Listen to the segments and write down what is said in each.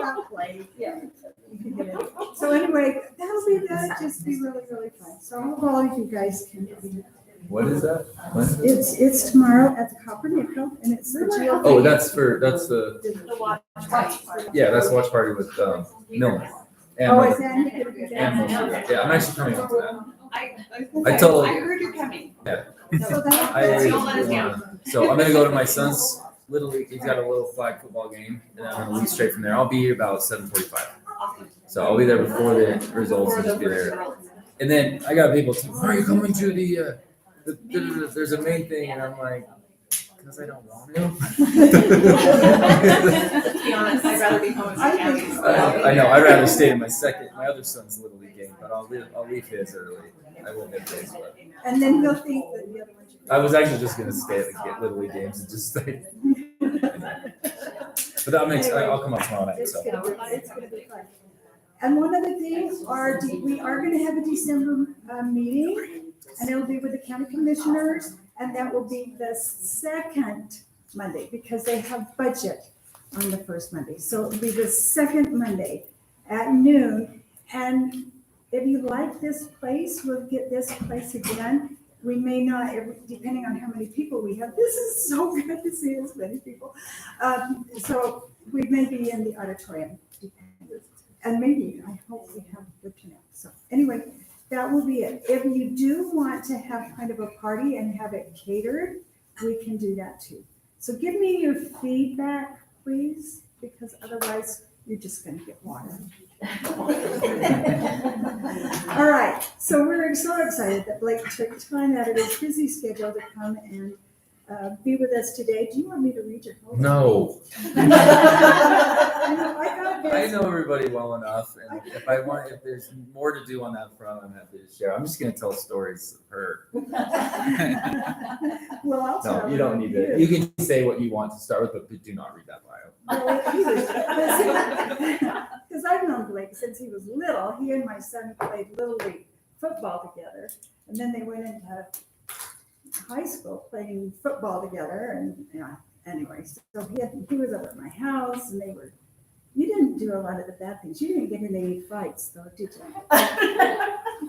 not play. Yeah. So anyway, that'll just be really, really fun. So I hope all of you guys can. What is that? It's tomorrow at the Copper Nickel, and it's the GLP. Oh, that's the watch party. yeah, that's the watch party with Milner. And Oh, Mother- is that? and Mother. Yeah, I'm actually coming up to that. I totally- heard you're coming. Yeah. So that- So I'm gonna go to my son's little league. He's got a little flag football game, and then I'm gonna leave straight from there. I'll be here about 7:45. So I'll be there before the results and just be there. And then I got people saying, "Are you coming to the there's a main thing?" And I'm like, "Because I don't want to." To be honest, I'd rather be home with my family. I know. I'd rather stay in my other son's little league game, but I'll leave his early. I won't make his. But And then he'll think that the other ones. I was actually just gonna stay at the little league games and just stay. But that makes I'll come up tomorrow night. It's So gonna be fun. And one other thing, we are gonna have a December meeting, and it'll be with the county commissioners, and that will be the second Monday, because they have budget on the first Monday. So it'll be the second Monday at noon. And if you like this place, we'll get this place again. We may not, depending on how many people we have. This is so good to see as many people. So we may be in the auditorium. And maybe, I hope we have a good turnout. So anyway, that will be it. If you do want to have kind of a party and have it catered, we can do that too. So give me your feedback, please, because otherwise you're just going to get water. All right. So we're so excited that Blake took time out of his busy schedule to come and be with us today. Do you want me to read your poem? no, I I know everybody well enough, and if there's more to do on that front, I'm happy to share. I'm just gonna tell stories of her. Well, I'll tell No, you don't need to. You can say what you want to start with, but do not read that bio. Because I've known Blake since he was little. He and my son played Little League football together. And then they went into high school playing football together. And anyway, so he was over at my house, and you didn't do a lot of the bad things. You didn't get in any fights, though, did you?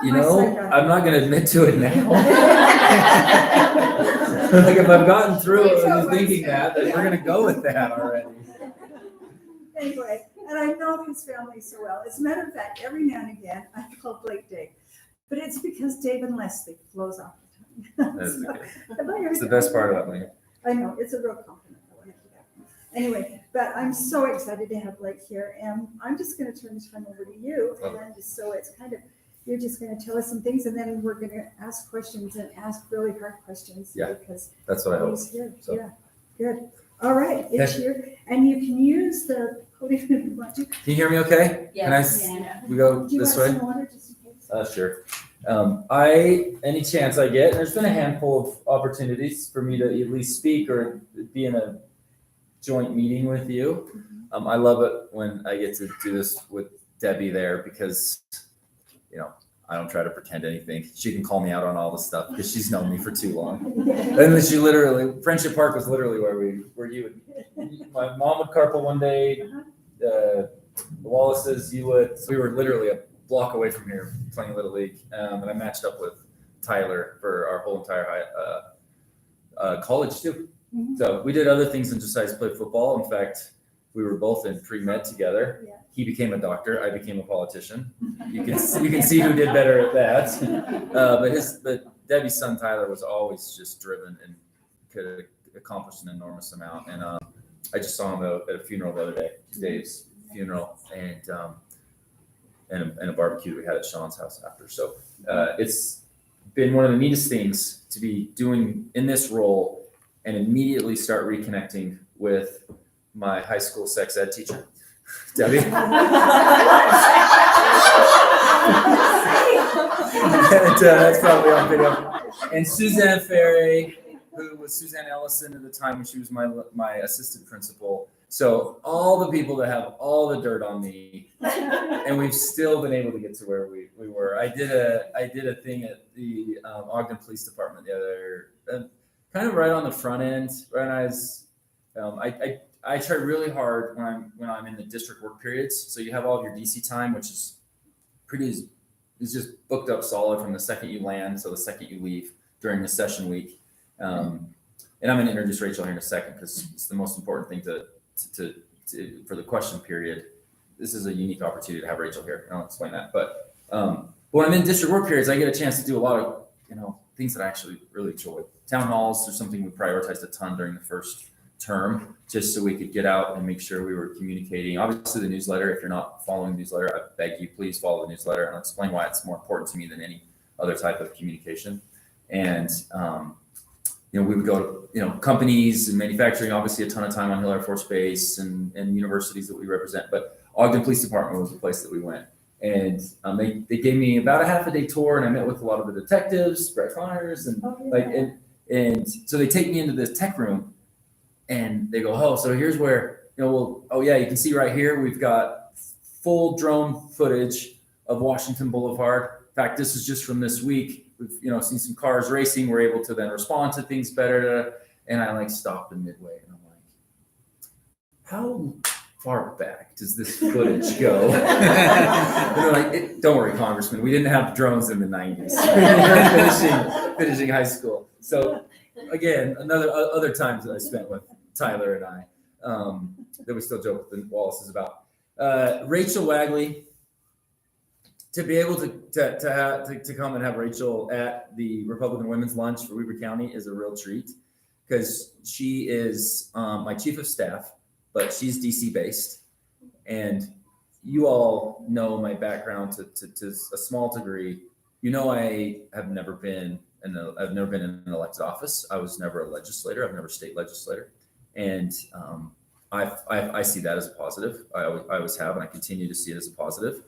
You know, I'm not gonna admit to it now. Like if I've gotten through it and thinking that, then we're gonna go with that already. Anyway, and I know his family so well. As a matter of fact, every now and again, I call Blake Dave. But it's because Dave and Leslie flows off the tongue. That's So, okay. It's it's the best part about me. I know, it's a real compliment. I want to do that. Anyway, but I'm so excited to have Blake here, and I'm just going to turn this time over to you. And then just so it's kind of, you're just going to tell us some things, and then we're going to ask questions and ask really hard questions. Yeah, because That's what I hope. he's here. So. Yeah, good. All right, it's here, and you can use the podium if you want to. Can you hear me okay? Yes. We go Do you this want way? some water just in case? Sure. Any chance I get, there's been a handful of opportunities for me to at least speak or be in a joint meeting with you. I love it when I get to do this with Debbie there because, I don't try to pretend anything. She can call me out on all the stuff because she's known me for too long. And then Friendship Park was literally my mom would carpool one day, the Wallaces, we were literally a block away from here playing Little League. And I matched up with Tyler for our whole entire college too. Mhm. So we did other things than just play football. In fact, we were both in pre-med together. Yeah. He became a doctor. I became a politician. You can see who did better at that. But Debbie's son Tyler was always just driven and could accomplish an enormous amount. And I just saw him at a funeral the other day, Dave's funeral, and a barbecue we had at Sean's house after. So it's been one of the neatest things to be doing in this role and immediately start reconnecting with my high school sex ed teacher, Debbie. And, that's probably on video. And Suzanne Ferry, who was Suzanne Ellison at the time when she was my assistant principal. So all the people that have all the dirt on me, and we've still been able to get to where we were. I did a thing at the Ogden Police Department the other, kind of right on the front end. Right when I was, I try really hard when I'm in the district work periods. So you have all of your DC time, which is just booked up solid from the second you land, so the second you leave during the session week. And I'm going to introduce Rachel here in a second because it's the most important thing to for the question period. This is a unique opportunity to have Rachel here, and I'll explain that. But when I'm in district work periods, I get a chance to do a lot of things that I actually really enjoy. Town halls are something we prioritized a ton during the first term, just so we could get out and make sure we were communicating. Obviously, the newsletter. If you're not following the newsletter, I beg you, please follow the newsletter, and I'll explain why it's more important to me than any other type of communication. And we would go to companies and manufacturing. Obviously, a ton of time on Hill Air Force Base and universities that we represent. But Ogden Police Department was the place that we went. And they gave me about a half a day tour, and I met with a lot of the detectives, Brett Connors, and and so they take me into this tech room, and they go, "Oh, so here's where you can see right here we've got full drone footage of Washington Boulevard. In fact, this is just from this week. We've seen some cars racing. We're able to then respond to things better." And I stopped in midway, and I'm like, "How far back does this footage go?" And they're like, "Don't worry, Congressman. We didn't have drones in the 90s. We were finishing high school." So again, other times that I spent with Tyler and I that we still joke with the Wallaces about. Rachel Wagley. To be able to come and have Rachel at the Republican Women's Lunch for Weber County is a real treat, because she is my chief of staff, but she's DC based, and you all know my background to a small degree. I have never been in an elected office. I was never a legislator. I've never state legislator, and I see that as a positive. I always have, and I continue to see it as a positive.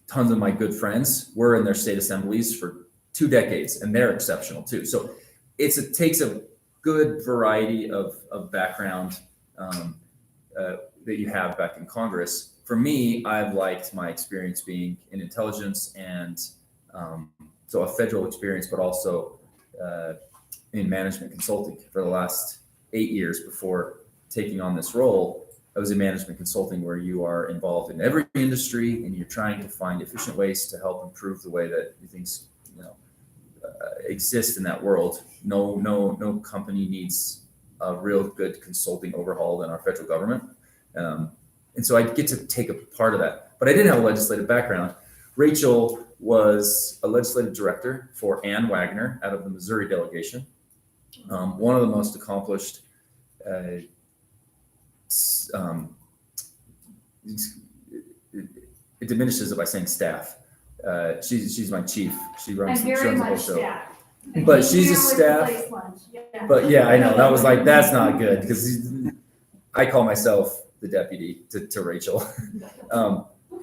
Tons of my good friends were in their state assemblies for 2 decades, and they're exceptional too. So it takes a good variety of background that you have back in Congress. For me, I've liked my experience being in intelligence and so a federal experience, but also in management consulting for the last 8 years before taking on this role. I was in management consulting, where you are involved in every industry and you're trying to find efficient ways to help improve the way that things exist in that world. No company needs a real good consulting overhaul in our federal government. And so I get to take a part of that. But I didn't have a legislative background. Rachel was a legislative director for Ann Wagner out of the Missouri delegation. One of the most accomplished it diminishes it by saying staff. She's my chief. She runs the whole show. But she's a staff. But yeah, I know that was that's not good, because I call myself the deputy to Rachel.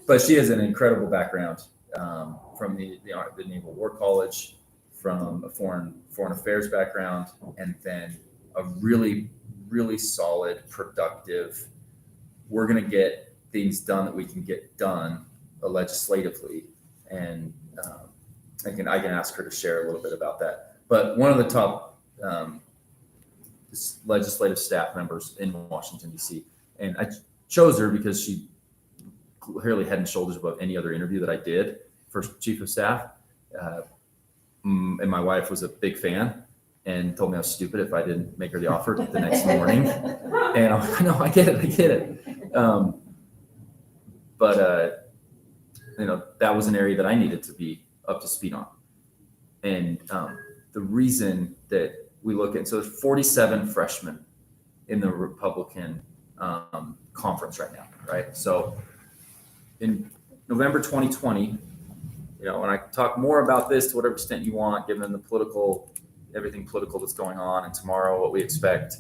But she has an incredible background from the Naval War College, from a foreign affairs background, and then a really, really solid, productive, we're going to get things done that we can get done legislatively. And I can ask her to share a little bit about that. But one of the top legislative staff members in Washington, D.C. And I chose her because she clearly head and shoulders above any other interview that I did for chief of staff. And my wife was a big fan and told me I was stupid if I didn't make her the offer the next morning. And I'm like, no, I get it. But that was an area that I needed to be up to speed on. And the reason that we look at, so there's 47 freshmen in the Republican conference right now, right? So in November 2020, and I can talk more about this to whatever extent you want, given the everything political that's going on, and tomorrow what we expect.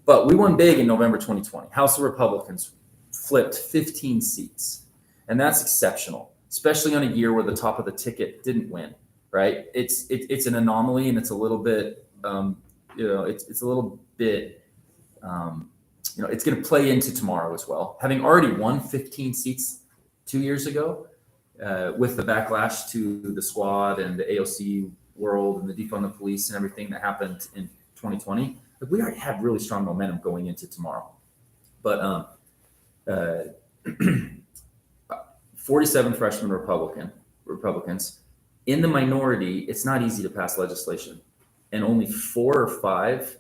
But we won big in November 2020. House of Republicans flipped 15 seats. And that's exceptional, especially on a year where the top of the ticket didn't win, right? It's an anomaly, and it's a little bit, it's a little bit, it's going to play into tomorrow as well. Having already won 15 seats 2 years ago, with the backlash to the squad and the AOC world and the defund the police and everything that happened in 2020, we already have really strong momentum going into tomorrow. But 47 freshman Republicans in the minority. It's not easy to pass legislation, and only 4 or 5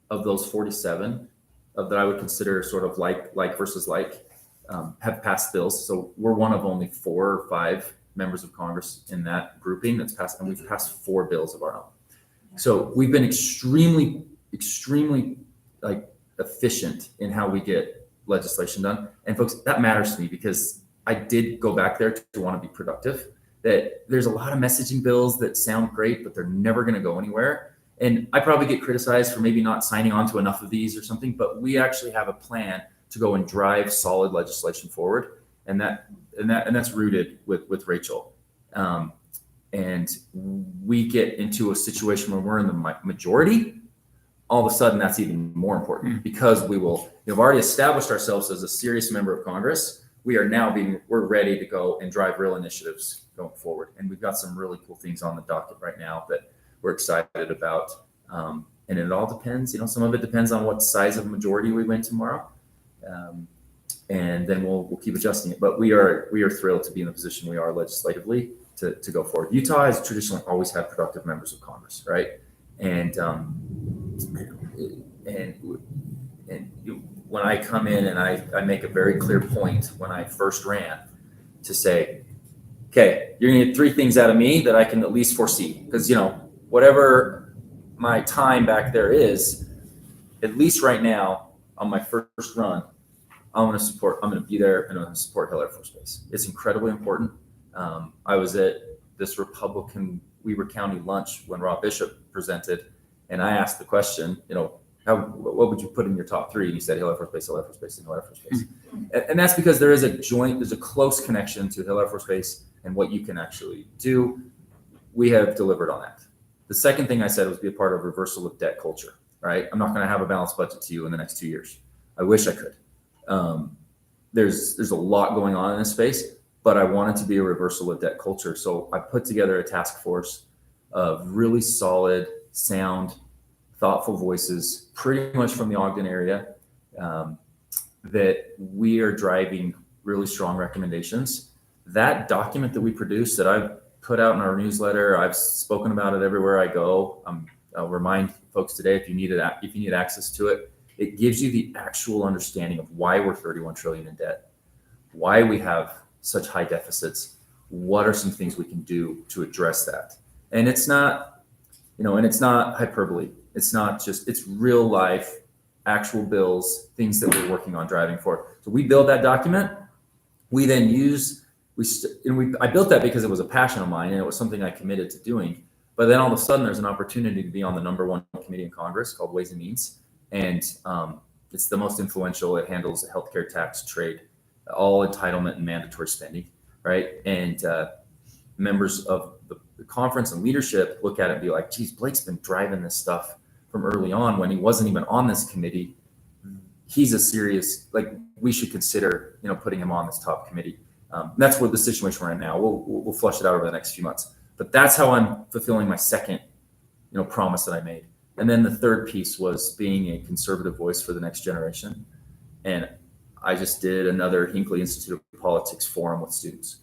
of those 47 that I would consider sort of like versus like have passed bills. So we're one of only 4 or 5 members of Congress in that grouping that's passed, and we've passed 4 bills of our own. So we've been extremely like efficient in how we get legislation done. And folks, that matters to me because I did go back there to want to be productive. That there's a lot of messaging bills that sound great, but they're never going to go anywhere. And I probably get criticized for maybe not signing on to enough of these or something, but we actually have a plan to go and drive solid legislation forward. And that's rooted with Rachel. And we get into a situation where we're in the majority, all of a sudden that's even more important because we've already established ourselves as a serious member of Congress. We are now we're ready to go and drive real initiatives going forward. And we've got some really cool things on the docket right now that we're excited about. And it all depends, some of it depends on what size of majority we win tomorrow. And then we'll keep adjusting it. But we are thrilled to be in the position we are legislatively to go forward. Utah has traditionally always had productive members of Congress, right? And when I come in and I make a very clear point when I first ran to say, okay, you're gonna get 3 things out of me that I can at least foresee. Because whatever my time back there is, at least right now on my first run, I'm gonna be there and I'm gonna support Hill Air Force Base. It's incredibly important. I was at this Republican Weber County lunch when Rob Bishop presented, and I asked the question, what would you put in your top 3? And he said Hill Air Force Base, Hill Air Force Base, and Hill Air Force Base. And that's because there's a close connection to Hill Air Force Base and what you can actually do. We have delivered on that. The second thing I said was be a part of reversal of debt culture, right? I'm not going to have a balanced budget to you in the next 2 years. I wish I could. There's a lot going on in this space, but I want it to be a reversal of debt culture. So I put together a task force of really solid, sound, thoughtful voices, pretty much from the Ogden area, that we are driving really strong recommendations. That document that we produced that I've put out in our newsletter, I've spoken about it everywhere I go. I'll remind folks today, if you need access to it, it gives you the actual understanding of why we're 31 trillion in debt, why we have such high deficits, what are some things we can do to address that. And it's not, and it's not hyperbole. It's not just, it's real life, actual bills, things that we're working on driving forward. So we build that document. We then I built that because it was a passion of mine and it was something I committed to doing. But then all of a sudden there's an opportunity to be on the #1 committee in Congress called Ways and Means. And it's the most influential. It handles healthcare, tax, trade, all entitlement and mandatory spending, right? And members of the conference and leadership look at it and be like, geez, Blake's been driving this stuff from early on when he wasn't even on this committee. He's a serious, we should consider, putting him on this top committee. That's what the situation we're in now. We'll flush it out over the next few months. But that's how I'm fulfilling my second, promise that I made. And then the third piece was being a conservative voice for the next generation. And I just did another Hinckley Institute of Politics forum with students.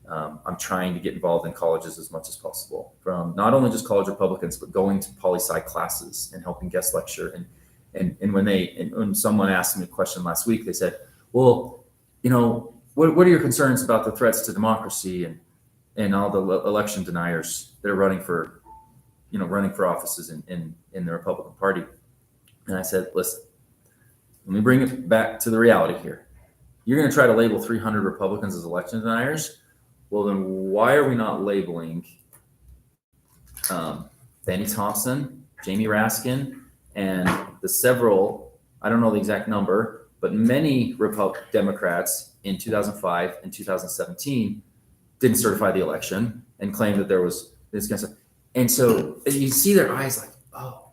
I'm trying to get involved in colleges as much as possible, from not only just college Republicans, but going to poli-sci classes and helping guest lecture. And when someone asked me a question last week, they said, well, what are your concerns about the threats to democracy and all the election deniers that are running for offices in the Republican Party? And I said, listen, let me bring it back to the reality here. You're going to try to label 300 Republicans as election deniers. Well, then why are we not labeling Benny Thompson, Jamie Raskin, and the several, I don't know the exact number, but many Democrats in 2005 and 2017 didn't certify the election and claimed that there was this kind of stuff. And so you see their eyes like, oh,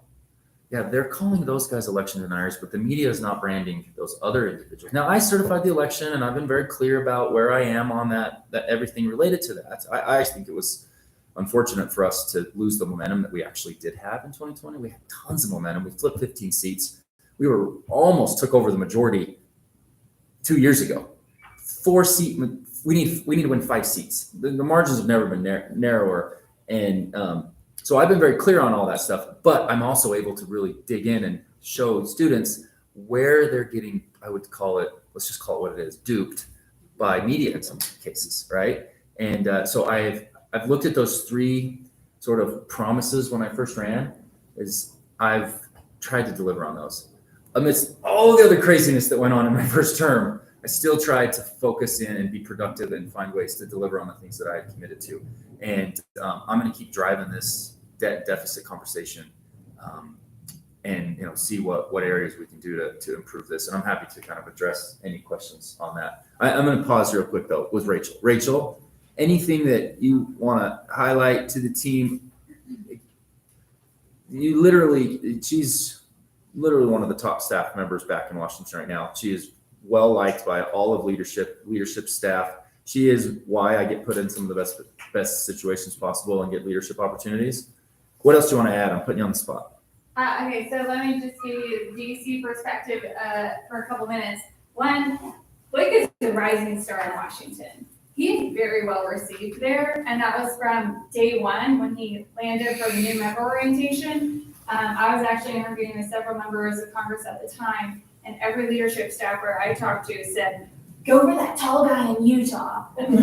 yeah, they're calling those guys election deniers, but the media is not branding those other individuals. Now, I certified the election, and I've been very clear about where I am on that everything related to that. I think it was unfortunate for us to lose the momentum that we actually did have in 2020. We had tons of momentum. We flipped 15 seats. We were almost took over the majority 2 years ago. 4 seat. We need to win 5 seats. The margins have never been narrower, and so I've been very clear on all that stuff. But I'm also able to really dig in and show students where they're getting. I would call it. Let's just call it what it is. Duped by media in some cases, right? And so I've looked at those 3 sort of promises when I first ran. Is I've tried to deliver on those. Amidst all the other craziness that went on in my first term, I still tried to focus in and be productive and find ways to deliver on the things that I had committed to. And I'm going to keep driving this debt deficit conversation, and see what areas we can do to improve this. And I'm happy to kind of address any questions on that. I'm going to pause real quick though with Rachel. Rachel, anything that you want to highlight to the team? She's literally one of the top staff members back in Washington right now. She is well liked by all of leadership staff. She is why I get put in some of the best situations possible and get leadership opportunities. What else do you want to add? I'm putting you on the spot. Okay, so let me just give you DC perspective for a couple minutes. One, Blake is a rising star in Washington. He's very well received there, and that was from day one when he landed for the new member orientation. I was actually interviewing with several members of Congress at the time, and every leadership staffer I talked to said, go for that tall guy in Utah, because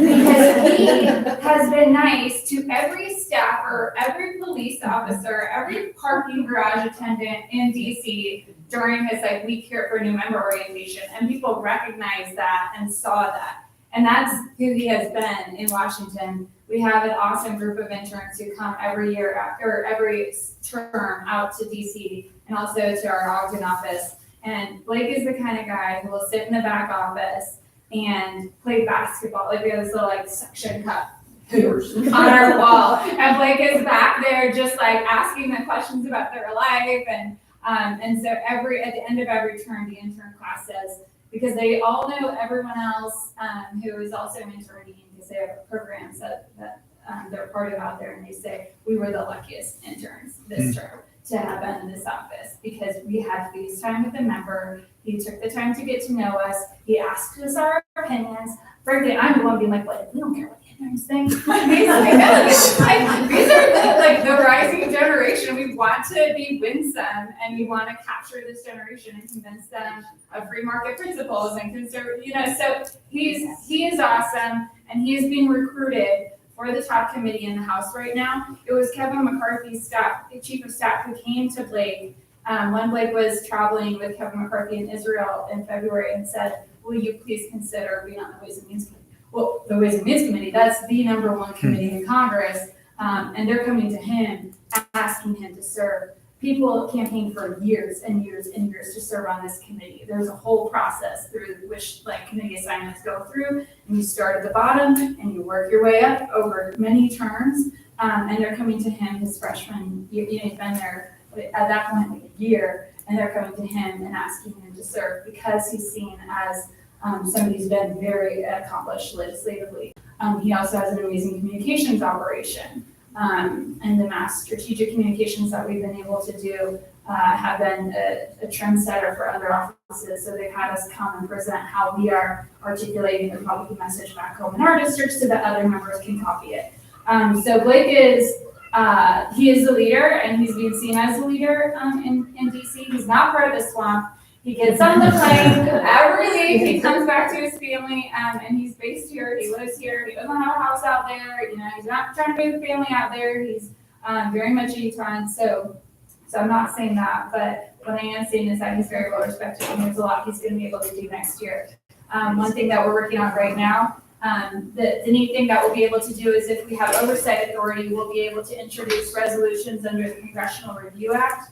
he has been nice to every staffer, every police officer, every parking garage attendant in DC during his week here for new member orientation, and people recognized that and saw that. And that's who he has been in Washington. We have an awesome group of interns who come every year or every term out to DC and also to our Ogden office. And Blake is the kind of guy who will sit in the back office and play basketball. Like we have this little suction cup on our wall. And Blake is back there just asking the questions about their life. And so at the end of every term, the intern class says, because they all know everyone else who is also interning because they have programs that they're part of out there, and they say, we were the luckiest interns this term to have been in this office because we had FaceTime with a member. He took the time to get to know us. He asked us our opinions. Frankly, I'm the one being what? We don't care what the interns think. These are the rising generation. We want to be winsome, and we want to capture this generation and convince them of free market principles and conservative, so he is awesome, and he is being recruited for the top committee in the House right now. It was Kevin McCarthy's chief of staff, who came to Blake when Blake was traveling with Kevin McCarthy in Israel in February and said, will you please consider being on the Ways and Means Committee? Well, the Ways and Means Committee, that's the number one committee in Congress, and they're coming to him, asking him to serve. People campaign for years and years and years to serve on this committee. There's a whole process through which committee assignments go through, and you start at the bottom and you work your way up over many terms, and they're coming to him his freshman year. He's been there at that point a year, and they're coming to him and asking him to serve because he's seen as somebody who's been very accomplished legislatively. He also has an amazing communications operation. And the mass strategic communications that we've been able to do have been a trendsetter for other offices. So they've had us come and present how we are articulating the Republican message back home in our districts so that other members can copy it. So Blake he is the leader, and he's being seen as a leader in DC. He's not part of the swamp. He gets on the plane every week. He comes back to his family, and he's based here. He lives here. He doesn't have a house out there. He's not trying to move the family out there. He's very much a Utah. So I'm not saying that, but what I am saying is that he's very well respected, and there's a lot he's going to be able to do next year. One thing that we're working on right now, the neat thing that we'll be able to do is if we have oversight authority, we'll be able to introduce resolutions under the Congressional Review Act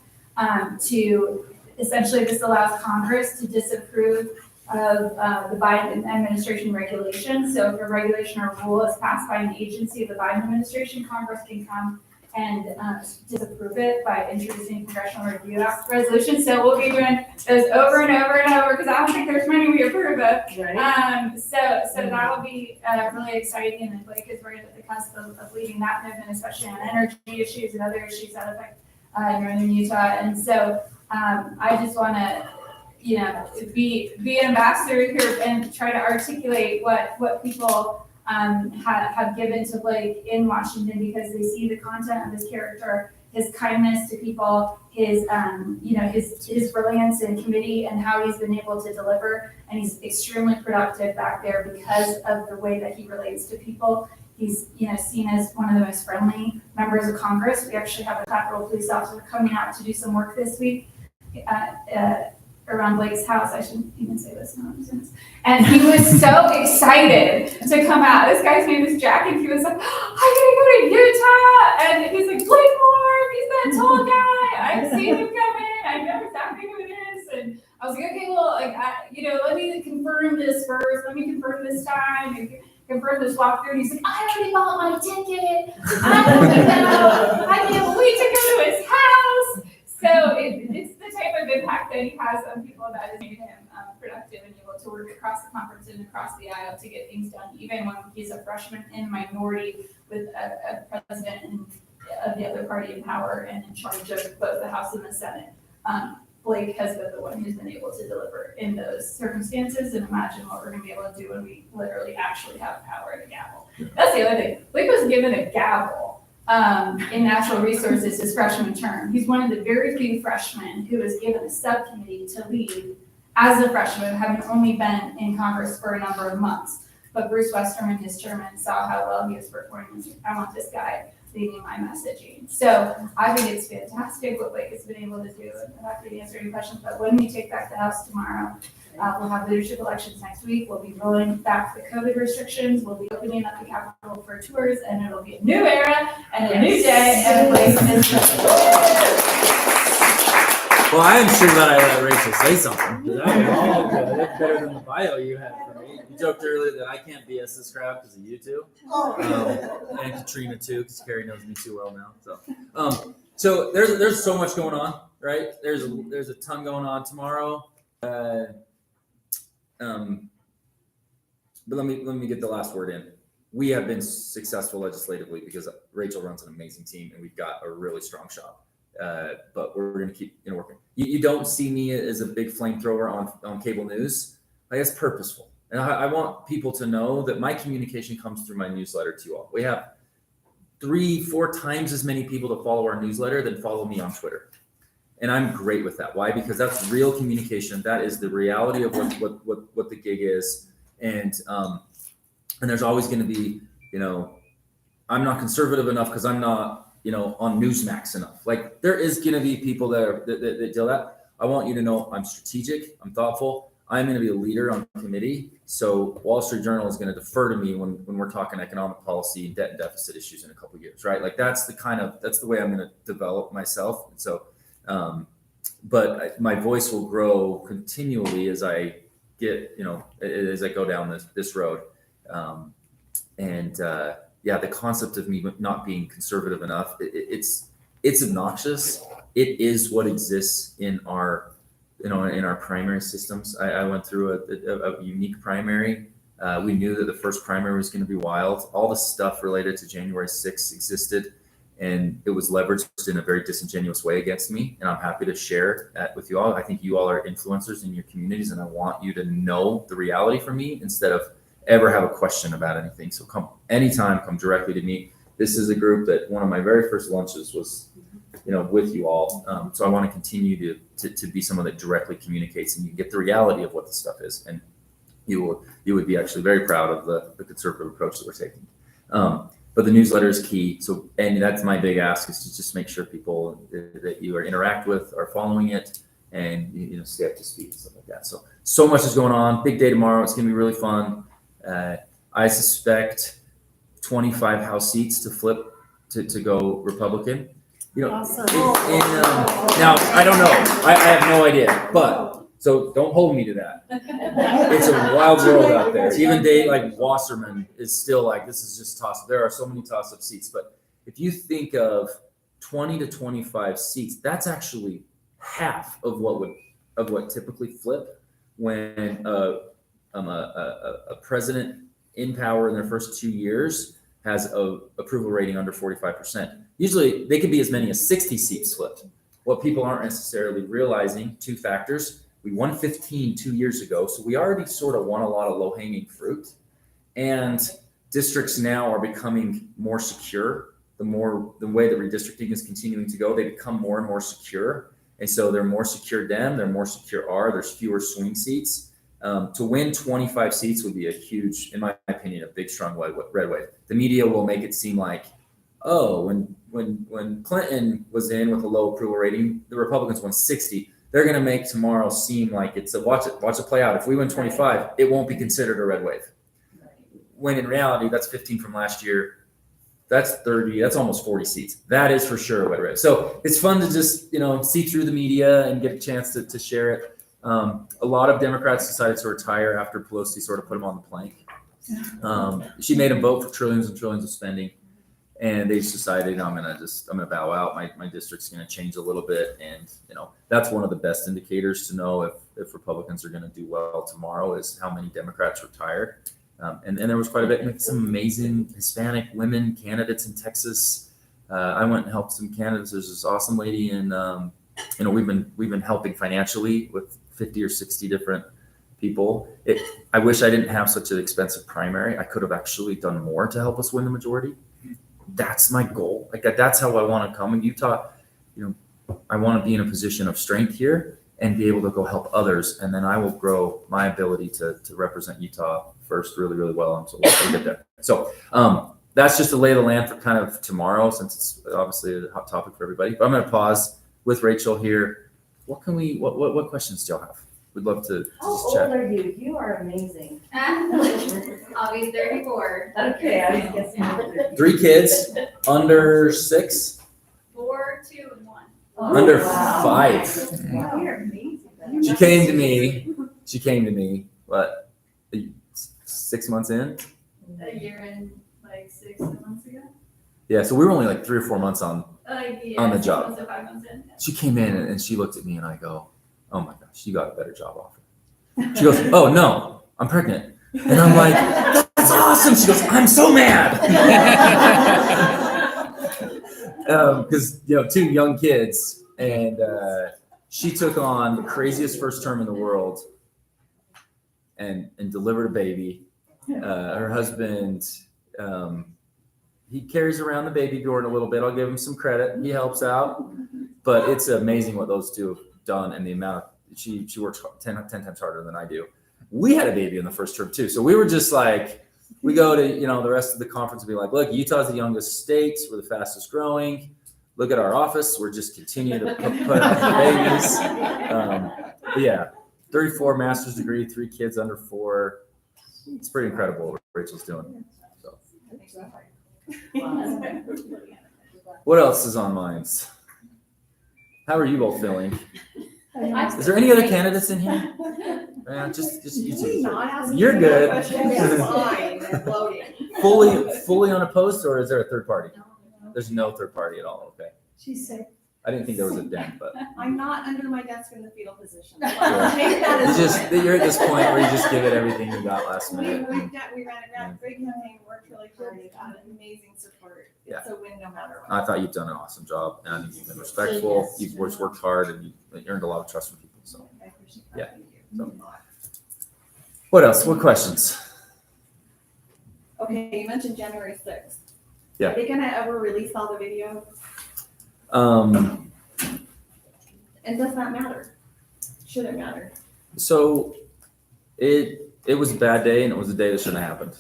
to essentially, this allows Congress to disapprove of the Biden administration regulations. So if a regulation or rule is passed by an agency of the Biden administration, Congress can come and disapprove it by introducing Congressional Review Act resolutions. So we'll be doing those over and over and over because I don't think there's many we approve of. Right. So so that'll be really exciting, and Blake is right at the cusp of leading that movement, especially on energy issues and other issues that affect northern Utah. And so I just want to, be an ambassador here and try to articulate what people have given to Blake in Washington, because they see the content of his character, his kindness to people, his brilliance in committee, and how he's been able to deliver. And he's extremely productive back there because of the way that he relates to people. He's, seen as one of the most friendly members of Congress. We actually have a Capitol Police officer coming out to do some work this week around Blake's house. I shouldn't even say this now. And he was so excited to come out. This guy's name is Jack, and he was like, I'm gonna go to Utah. And he's like, Blake Moore, he's that tall guy. I've seen him come in. I know exactly who it is. And I was like, okay, well, let me confirm this first. Let me confirm this time. And confirm this walkthrough. And he's like, I already bought my ticket. I can't wait to go to his house. So it's the type of impact that he has on people that has made him productive and able to work across the conference and across the aisle to get things done, even when he's a freshman in minority with a president of the other party in power and in charge of both the House and the Senate. Blake has been the one who's been able to deliver in those circumstances, and imagine what we're going to be able to do when we literally actually have power and a gavel. That's the other thing. Blake was given a gavel in natural resources his freshman term. He's one of the very few freshmen who was given a subcommittee to lead as a freshman, having only been in Congress for a number of months. But Bruce Westerman, his chairman, saw how well he was performing and said, I want this guy leading my messaging. So I think it's fantastic what Blake has been able to do. And I'm happy to answer any questions. But when we take back the House tomorrow, we'll have leadership elections next week. We'll be rolling back the COVID restrictions. We'll be opening up the Capitol for tours, and it'll be a new era and a new day. And Blake is Well, I am sure that I let Rachel say something. Because that's better than the bio you had for me. You joked earlier that I can't BS this crowd because of you two. And Katrina too, because Carrie knows me too well now. So there's so much going on, right? There's a ton going on tomorrow. But let me get the last word in. We have been successful legislatively because Rachel runs an amazing team and we've got a really strong shop. But we're going to keep working. You don't see me as a big flamethrower on cable news. Like, it's purposeful. And I want people to know that my communication comes through my newsletter to you all. We have 3-4 times as many people that follow our newsletter than follow me on Twitter. And I'm great with that. Why? Because that's real communication. That is the reality of what the gig is. And there's always going to be, I'm not conservative enough because I'm not, on Newsmax enough. Like, there is going to be people that deal that. I want you to know I'm strategic. I'm thoughtful. I'm going to be a leader on committee. So Wall Street Journal is going to defer to me when we're talking economic policy, debt and deficit issues in a couple of years, right? Like, that's the way I'm going to develop myself. And so, but my voice will grow continually as I get, as I go down this road. The concept of me not being conservative enough, it's obnoxious. It is what exists in our primary systems. I went through a unique primary. We knew that the first primary was going to be wild. All the stuff related to January 6th existed, and it was leveraged in a very disingenuous way against me. And I'm happy to share that with you all. I think you all are influencers in your communities, and I want you to know the reality from me instead of ever have a question about anything. So come directly to me. This is a group that one of my very first lunches was, with you all. So I want to continue to be someone that directly communicates, and you get the reality of what the stuff is. And you would be actually very proud of the conservative approach that we're taking. But the newsletter is key. So, and that's my big ask, is to just make sure people that you interact with are following it, and stay up to speed and stuff like that. So much is going on. Big day tomorrow. It's going to be really fun. I suspect 25 House seats to flip to go Republican. Awesome. Now, I don't know. I have no idea. But so don't hold me to that. It's a wild world out there. Even Dave, like Wasserman, is still like, this is just toss. There are so many toss-up seats. But if you think of 20 to 25 seats, that's actually half of what typically flip when a president in power in their first 2 years has a approval rating under 45%. Usually they could be as many as 60 seats flipped. What people aren't necessarily realizing, two factors: we won 15 2 years ago, so we already sort of won a lot of low-hanging fruit. And districts now are becoming more secure. The way that redistricting is continuing to go, they become more and more secure. And so they're more secure then, they're more secure are, there's fewer swing seats. To win 25 seats would be a huge, in my opinion, a big, strong red wave. The media will make it seem like, oh, when Clinton was in with a low approval rating, the Republicans won 60. They're going to make tomorrow seem like it's a watch it play out. If we win 25, it won't be considered a red wave. When in reality, that's 15 from last year. That's 30. That's almost 40 seats. That is for sure a red wave. So it's fun to just see through the media and get a chance to share it. A lot of Democrats decided to retire after Pelosi sort of put them on the plank. She made them vote for trillions and trillions of spending, and they just decided, I'm gonna bow out. My district's gonna change a little bit, and that's one of the best indicators to know if Republicans are gonna do well tomorrow is how many Democrats retired. And there was quite a bit, some amazing Hispanic women candidates in Texas. I went and helped some candidates. There's this awesome lady in, we've been helping financially with 50 or 60 different people. I wish I didn't have such an expensive primary. I could have actually done more to help us win the majority. That's my goal. That's how I want to come in Utah. I want to be in a position of strength here and be able to go help others. And then I will grow my ability to represent Utah first really, really well. And so we'll get there. So that's just the lay of the land for kind of tomorrow, since it's obviously a hot topic for everybody. But I'm going to pause with Rachel here. What questions do y'all have? We'd love to How just old chat. are you? You are amazing. I'll be 34. Okay, I was guessing. 3 kids, under 6, 4, 2, and 1. under wow. 5. Wow, you're amazing. She came to me, what, 6 months in? A year and 6 months ago. Yeah, so we were only like 3 or 4 months on the 6 job. months to 5 months in. She came in and she looked at me and I go, oh my gosh, you got a better job offer. She goes, oh no, I'm pregnant. And I'm like, that's awesome. She goes, I'm so mad. Because 2 young kids, and she took on the craziest first term in the world and delivered a baby. Her husband, he carries around the baby Gordon a little bit. I'll give him some credit. He helps out, but it's amazing what those 2 have done, and the amount she works 10 times harder than I do. We had a baby in the first term too, so we were just like, we go to the rest of the conference and be like, look, Utah's the youngest state, we're the fastest growing. Look at our office, we're just continuing to put out the babies. But yeah, 34 master's degree, 3 kids under 4. It's pretty incredible what Rachel's doing. So. What else is on minds? How are you both feeling? Is there any other candidates in here? Just you two. You're good. Fully unopposed, or is there a third party? There's no third party at all. Okay. She's sick. I didn't think there was a den, but I'm not under my desk in the fetal position. Yeah. Maybe that is. you're at this point where you just give it everything you got last minute. We ran a great campaign, worked really hard, we got amazing support. It's a win no matter what. I thought you've done an awesome job, and I think you've been respectful. You've worked hard, and you earned a lot of trust from people. So, I appreciate Yeah. that. Thank you. what else? What questions? Okay, you mentioned January 6th. Yeah. Are they gonna ever release all the video? And does that matter? Should it matter? So it was a bad day, and it was a day that shouldn't have happened.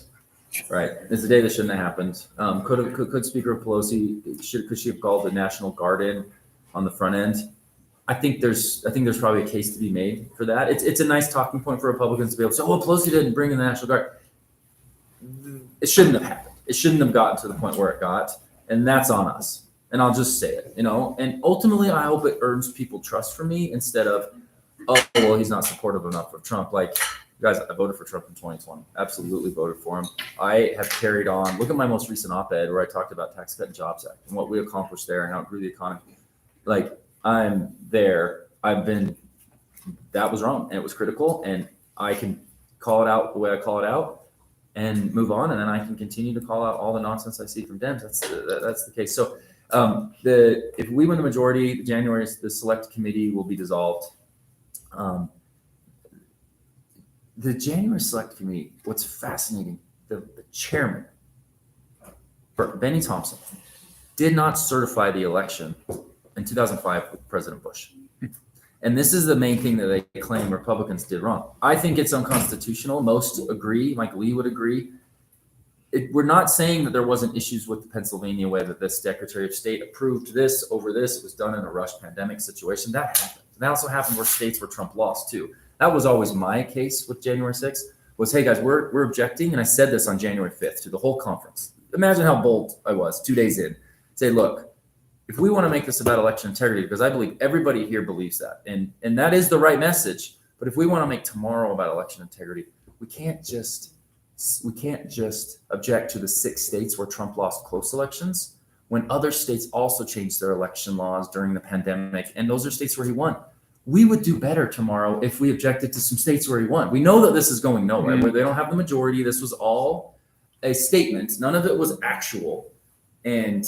Right, it's a day that shouldn't have happened. Could Speaker Pelosi could she have called the National Guard in on the front end? I think there's probably a case to be made for that. It's a nice talking point for Republicans to be able to say, "Oh, Pelosi didn't bring in the National Guard." It shouldn't have happened. It shouldn't have gotten to the point where it got, and that's on us. And I'll just say it, And ultimately, I hope it earns people trust from me instead of, oh, well, he's not supportive enough of Trump. Like, guys, I voted for Trump in 2020. Absolutely voted for him. I have carried on. Look at my most recent op-ed where I talked about Tax Cut and Jobs Act and what we accomplished there and how it grew the economy. Like, I'm there. That was wrong and it was critical. And I can call it out the way I call it out, and move on, and then I can continue to call out all the nonsense I see from Dems. That's the case. So if we win the majority, January, the select committee will be dissolved. The January select committee, what's fascinating, the chairman, Benny Thompson, did not certify the election in 2005 with President Bush. And this is the main thing that they claim Republicans did wrong. I think it's unconstitutional. Most agree, Mike Lee would agree. We're not saying that there wasn't issues with the Pennsylvania way that the Secretary of State approved this over this. It was done in a rush pandemic situation. That happened. And that also happened where states where Trump lost too. That was always my case with January 6th was, hey guys, we're objecting. And I said this on January 5th to the whole conference. Imagine how bold I was 2 days in. Say, look, if we want to make this about election integrity, because I believe everybody here believes that, and that is the right message. But if we want to make tomorrow about election integrity, we can't just object to the 6 states where Trump lost close elections when other states also changed their election laws during the pandemic, and those are states where he won. We would do better tomorrow if we objected to some states where he won. We know that this is going nowhere, where they don't have the majority. This was all a statement. None of it was actual. And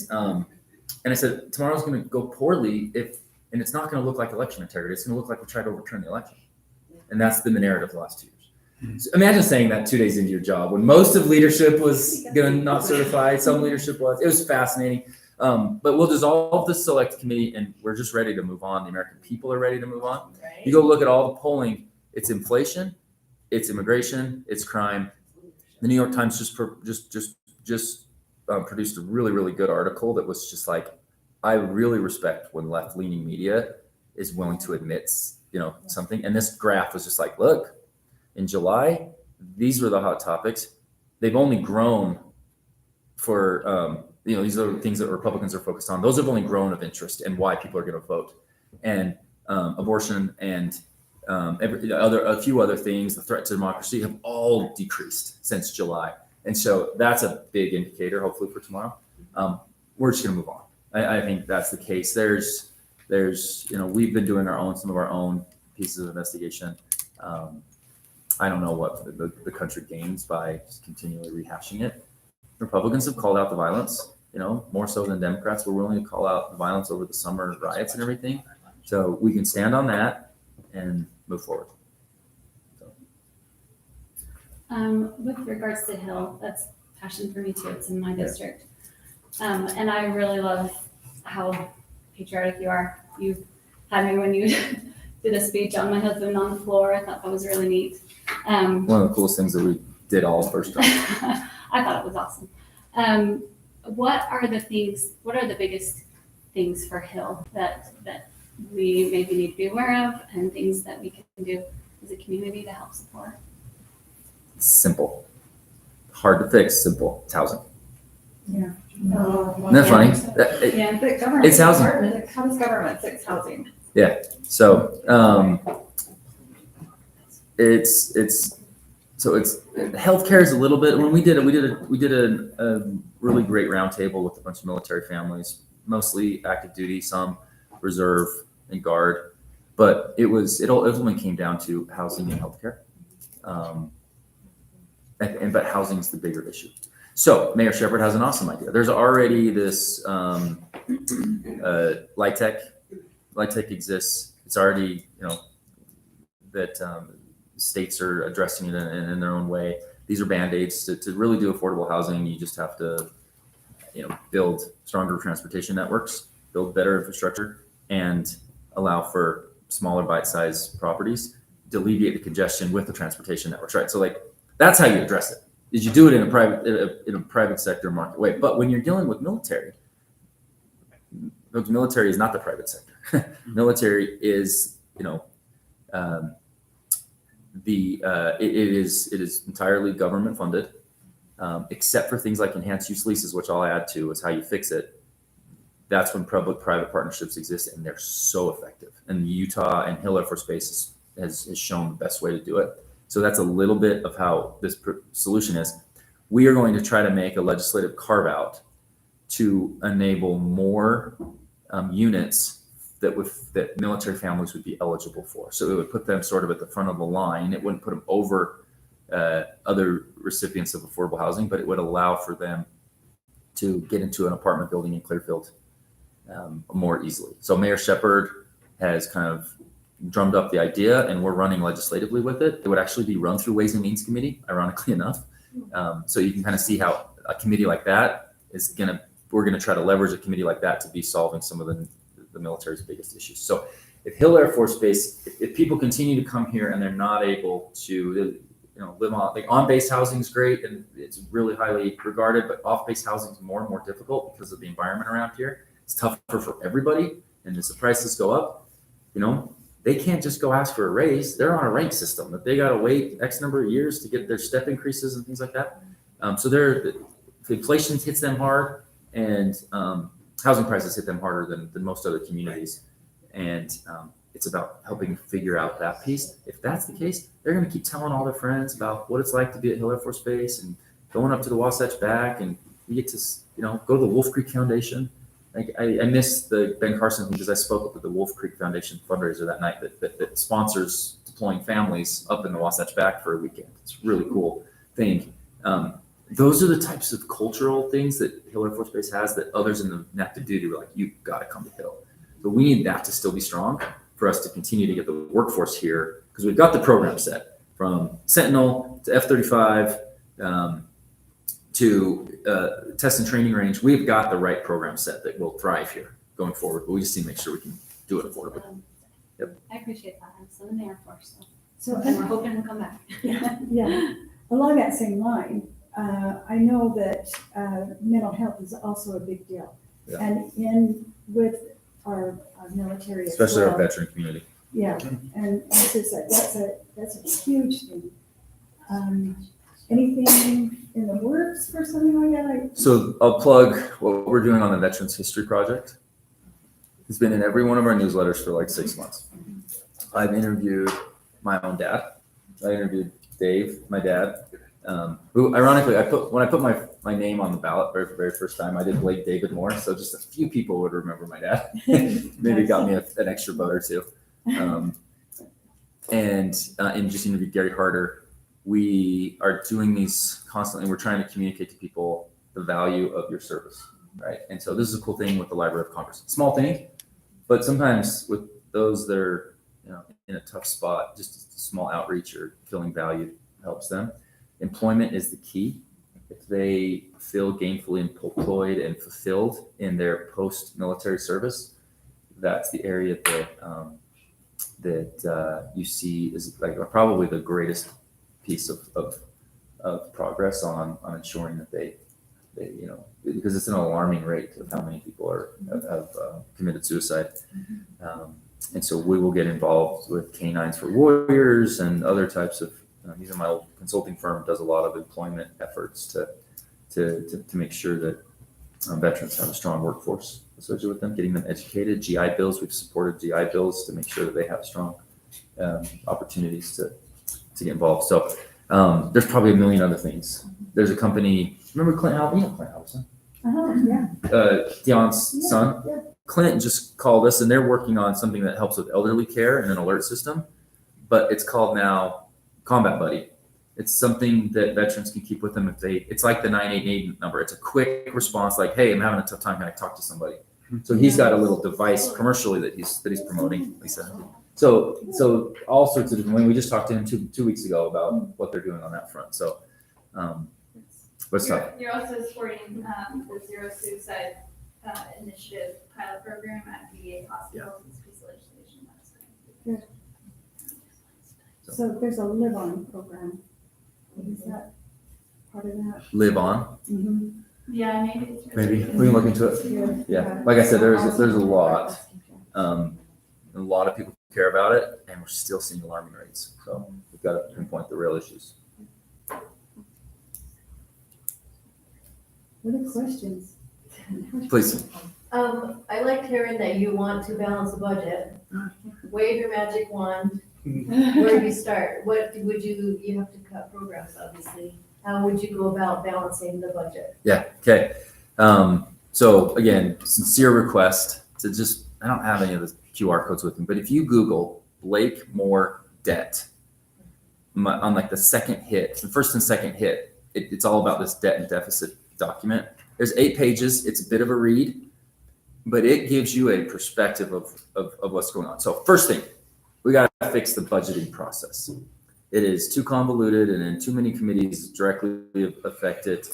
I said, tomorrow's going to go poorly and it's not going to look like election integrity. It's going to look like we tried to overturn the election. And that's been the narrative the last 2 years. So imagine saying that 2 days into your job when most of leadership was going to not certify. Some leadership was. It was fascinating. But we'll dissolve the select committee and we're just ready to move on. The American people are ready to move on. Right. You go look at all the polling. It's inflation, it's immigration, it's crime. The New York Times just produced a really, really good article that was just like, I really respect when left-leaning media is willing to admit, something. And this graph was just like, look, in July, these were the hot topics. They've only grown for, these are things that Republicans are focused on. Those have only grown of interest and why people are going to vote. And abortion and a few other things, the threat to democracy, have all decreased since July. And so that's a big indicator, hopefully, for tomorrow. We're just going to move on. I think that's the case. There's we've been doing some of our own pieces of investigation. I don't know what the country gains by just continually rehashing it. Republicans have called out the violence, more so than Democrats were willing to call out the violence over the summer riots and everything. So we can stand on that and move forward. With regards to Hill, that's passion for me too. It's in my district. And I really love how patriotic you are. You had me when you did a speech on my husband on the floor. I thought that was really neat. One of the coolest things that we did all first time. I thought it was awesome. What are the biggest things for Hill that we maybe need to be aware of, and things that we can do as a community to help support? Simple. Hard to fix, simple. It's housing. Yeah. Isn't that funny? The government. It's housing. How does government fix housing? So it's healthcare is a little bit. When we did a really great roundtable with a bunch of military families, mostly active duty, some reserve and guard, but it ultimately came down to housing and healthcare. But housing is the bigger issue. So Mayor Shepherd has an awesome idea. There's already this light tech exists. It's already, that states are addressing it in their own way. These are Band-Aids to really do affordable housing. You just have to, build stronger transportation networks, build better infrastructure, and allow for smaller bite-sized properties to alleviate the congestion with the transportation networks, right? So that's how you address it. Is you do it in a private sector market way. But when you're dealing with military is not the private sector. Military is, it is entirely government funded, except for things like enhanced use leases, which I'll add to is how you fix it. That's when public-private partnerships exist, and they're so effective. And Utah and Hill Air Force Base has shown the best way to do it. So that's a little bit of how this solution is. We are going to try to make a legislative carve out to enable more units that military families would be eligible for. So it would put them sort of at the front of the line. It wouldn't put them over other recipients of affordable housing, but it would allow for them to get into an apartment building in Clearfield more easily. So Mayor Shepherd has kind of drummed up the idea, and we're running legislatively with it. It would actually be run through Ways and Means Committee, ironically enough. So you can kind of see how a committee like that we're gonna try to leverage a committee like that to be solving some of the military's biggest issues. So if Hill Air Force Base, if people continue to come here and they're not able to, live on base housing is great and it's really highly regarded, but off base housing is more and more difficult because of the environment around here. It's tougher for everybody, and as the prices go up, they can't just go ask for a raise. They're on a rank system that they got to wait X number of years to get their step increases and things like that. So the inflation hits them hard, and housing prices hit them harder than most other communities. And it's about helping figure out that piece. If that's the case, they're going to keep telling all their friends about what it's like to be at Hill Air Force Base and going up to the Wasatch back, and you get to go to the Wolf Creek Foundation. I missed the Ben Carson thing because I spoke up at the Wolf Creek Foundation fundraiser that night that sponsors deploying families up in the Wasatch back for a weekend. It's a really cool thing. Those are the types of cultural things that Hill Air Force Base has that others in the active duty were like, you've got to come to Hill. But we need that to still be strong for us to continue to get the workforce here, because we've got the program set from Sentinel to F-35 to test and training range. We've got the right program set that will thrive here going forward, but we just need to make sure we can do it affordably. I appreciate that. I'm still in the Air Force, So, and we're hoping to come back. yeah, along that same line, I know that mental health is also a big deal. Yeah. And with our military as Especially well. our veteran community. Yeah, and it's just that's a huge thing. Anything in the works for something like that? So I'll plug what we're doing on the Veterans History Project. It's been in every one of our newsletters for like 6 months. I've interviewed my own dad. I interviewed Dave, my dad, who ironically when I put my name on the ballot for the very first time, I did Blake David Moore. So just a few people would remember my dad. Maybe got me an extra vote or two. And just interviewed Gary Harder. We are doing these constantly. We're trying to communicate to people the value of your service, right? And so this is a cool thing with the Library of Congress. Small thing, but sometimes with those that are in a tough spot, just a small outreach or feeling valued helps them. Employment is the key. If they feel gainfully employed and fulfilled in their post-military service, that's the area that you see is like probably the greatest piece of progress on ensuring that they because it's an alarming rate of how many people have committed suicide. And so we will get involved with Canines for Warriors and other types of, these are my old consulting firm, does a lot of employment efforts to make sure that veterans have a strong workforce associated with them, getting them educated. GI Bills, we've supported GI Bills to make sure that they have strong opportunities to get involved. So there's probably a million other things. There's a company, remember Clint Halverson? Yeah. Dion's son. Yeah. Clint just called us, and they're working on something that helps with elderly care and an alert system, but it's called now Combat Buddy. It's something that veterans can keep with them it's like the 988 number. It's a quick response, like, hey, I'm having a tough time. Can I talk to somebody? So he's got a little device commercially that he's promoting, Lisa. So all sorts of different. We just talked to him two weeks ago about what they're doing on that front. So, what's up? You're also supporting the Zero Suicide Initiative pilot program at VA hospitals. It's a piece of legislation that's going to So there's a Live On program. Is that part of that? Live on. Mm-hmm. Yeah, maybe. Maybe we can look into it. Yeah, like I said, there's a lot. A lot of people care about it, and we're still seeing alarming rates. So we've got to pinpoint the real issues. What are questions? Please. I liked hearing that you want to balance the budget. Wave your magic wand. Where do you start? What would you have to cut programs, obviously. How would you go about balancing the budget? Yeah. Okay. So again, sincere request to just, I don't have any of the QR codes with me, but if you Google Blake Moore debt, on like the second hit, the first and second hit, it's all about this debt and deficit document. There's 8 pages. It's a bit of a read, but it gives you a perspective of what's going on. So first thing, we got to fix the budgeting process. It is too convoluted, and in too many committees directly affect it.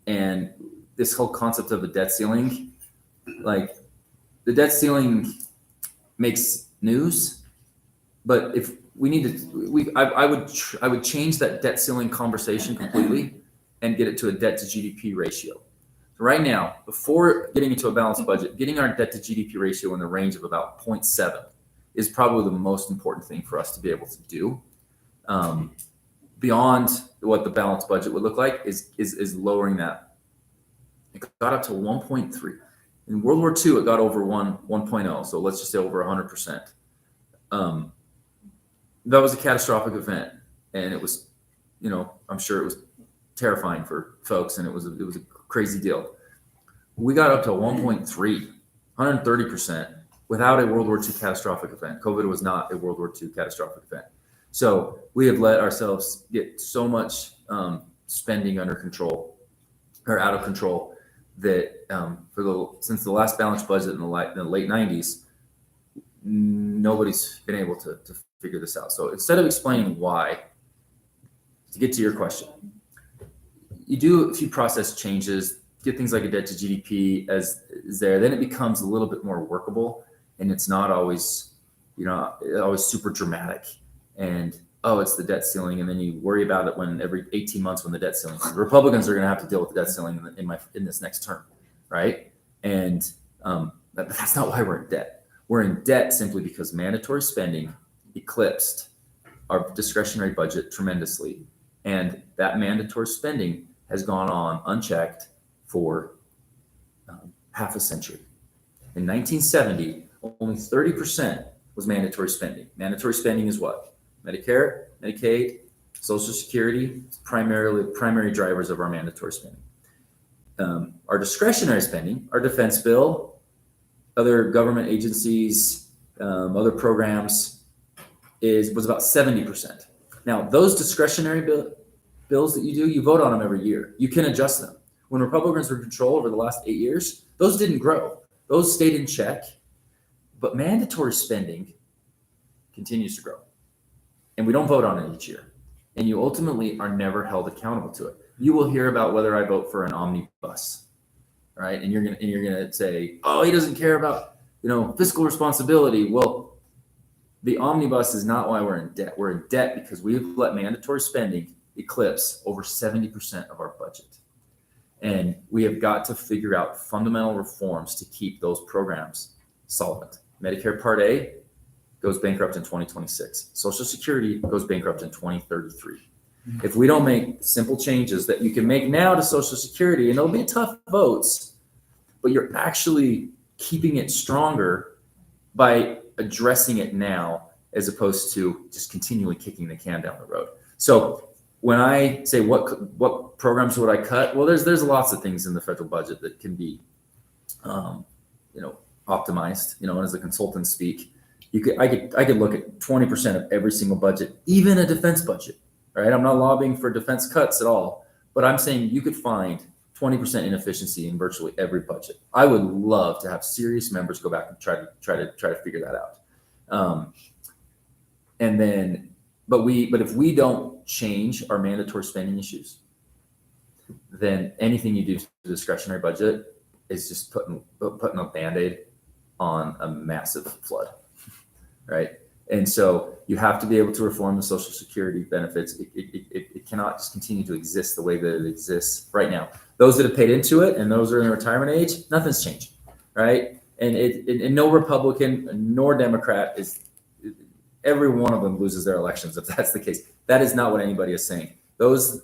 And this whole concept of a debt ceiling, like the debt ceiling makes news, but if we need to, I would change that debt ceiling conversation completely and get it to a debt to GDP ratio. So right now, before getting into a balanced budget, getting our debt to GDP ratio in the range of about 0.7 is probably the most important thing for us to be able to do. Beyond what the balanced budget would look like is lowering that. It got up to 1.3. In World War II, it got over 1.0. So let's just say over 100%. That was a catastrophic event, and it was, I'm sure it was terrifying for folks, and it was a crazy deal. We got up to 1.3, 130% without a World War II catastrophic event. COVID was not a World War II catastrophic event. So we have let ourselves get so much spending under control or out of control that since the last balanced budget in the late 90s, nobody's been able to figure this out. So instead of explaining why, to get to your question, you do a few process changes, get things like a debt to GDP as is there, then it becomes a little bit more workable, and it's not always, always super dramatic. And it's the debt ceiling, and then you worry about it when every 18 months when the debt ceiling. The Republicans are going to have to deal with the debt ceiling in this next term, right? And that's not why we're in debt. We're in debt simply because mandatory spending eclipsed our discretionary budget tremendously, and that mandatory spending has gone on unchecked for half a century. In 1970, only 30% was mandatory spending. Mandatory spending is what? Medicare, Medicaid, Social Security, primary drivers of our mandatory spending. Our discretionary spending, our defense bill, other government agencies, other programs was about 70%. Now, those discretionary bills that you vote on them every year. You can adjust them. When Republicans were in control over the last 8 years, those didn't grow. Those stayed in check, but mandatory spending continues to grow. And we don't vote on it each year. And you ultimately are never held accountable to it. You will hear about whether I vote for an omnibus, right? And you're gonna say, he doesn't care about, fiscal responsibility. Well, the omnibus is not why we're in debt. We're in debt because we've let mandatory spending eclipse over 70% of our budget. And we have got to figure out fundamental reforms to keep those programs solvent. Medicare Part A goes bankrupt in 2026. Social Security goes bankrupt in 2033. If we don't make simple changes that you can make now to Social Security, and it'll be tough votes, but you're actually keeping it stronger by addressing it now as opposed to just continually kicking the can down the road. So when I say what programs would I cut? Well, there's lots of things in the federal budget that can be, optimized. And as a consultant speak, I could look at 20% of every single budget, even a defense budget. Right? I'm not lobbying for defense cuts at all, but I'm saying you could find 20% inefficiency in virtually every budget. I would love to have serious members go back and try to figure that out. But if we don't change our mandatory spending issues, then anything you do to the discretionary budget is just putting a Band-Aid on a massive flood, right? And so you have to be able to reform the Social Security benefits. It cannot just continue to exist the way that it exists right now. Those that have paid into it and those that are in retirement age, nothing's changing, right? And no Republican nor Democrat every one of them loses their elections if that's the case. That is not what anybody is saying. This